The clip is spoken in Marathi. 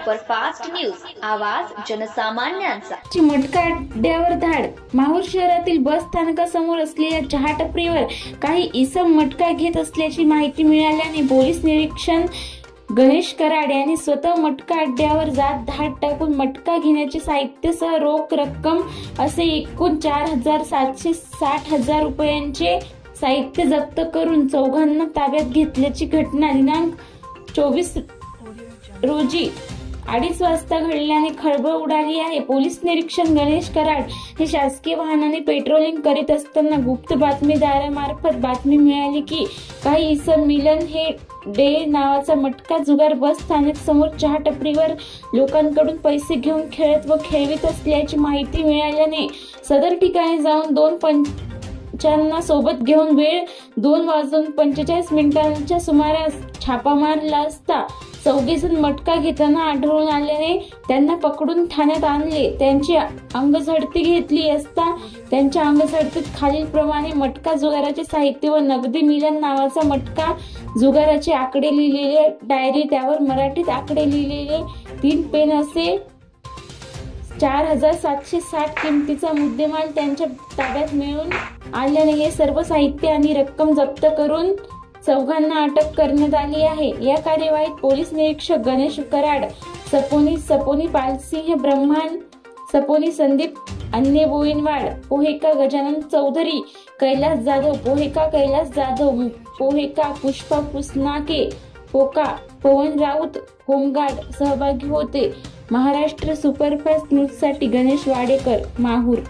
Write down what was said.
सुपरफास्ट न्यूज, आवाज जनसामान्यांचा। मटका अड्ड्यावर धाड। माहूर शहरातील बस स्थानकासमोर असलेल्या चहा टपरीवर काही इसम मटका घेत असल्याची माहिती मिळाल्याने पोलीस निरीक्षक गणेश कराड यांनी स्वतः मटका अड्ड्यावर जात धाड टाकून मटका घेण्याचे साहित्यासह रोख रक्कम असे एकूण 4,760 रुपयांचे साहित्य जप्त करून चौघांना ताब्यात घेतल्याची घटना दिनांक 24 रोजी 2:30 वाजता घडल्याने खळबळ उडाली आहे। पोलीस निरीक्षक गणेश कराड हे शासकीय वाहनाने पेट्रोलिंग करीत असताना गुप्त बातमीदारामार्फत बातमी मिळाली की काही इसम मिलन हे डे नावाचा मटका जुगार बस स्थानक समोर चहा टपरीवर लोकांकडून पैसे घेऊन खेळत व खेळवीत असल्याची माहिती मिळाल्याने सदर ठिकाणी जाऊन 2 पंचांना सोबत घेऊन वेळ 2:45 सुमारास छापा मारला असता चौघेजण मटका घेताना आढळून आल्याने त्यांना पकडून ठाण्यात आणले। त्यांची अंगझडती घेतली असता त्यांच्या अंगझडतीत खालील प्रमाणे मटका जुगाराचे साहित्य व नगदी मिलन नावाचा मटका जुगाराचे आकडे लिहिलेले डायरी, त्यावर मराठीत आकडे लिहिलेले 3 पेन असे 4,760 किमतीचा मुद्देमाल त्यांच्या ताब्यात मिळून आल्याने हे सर्व साहित्य आणि रक्कम जप्त करून चौघांना अटक करण्यात आली आहे। या कार्यवाहीत पोलीस निरीक्षक गणेश कराड, सपोनी पालसिंह ब्रह्मांड, सपोनी संदीप अन्ने बोईनवाड, पोहेका गजानन चौधरी, कैलास जाधव, पोहेका कैलास जाधव, पोहेका पुष्पा पुसनाके, पोका पवन राऊत, होमगार्ड सहभागी होते। महाराष्ट्र सुपरफास्ट न्यूज साठी गणेश वाडेकर, माहूर।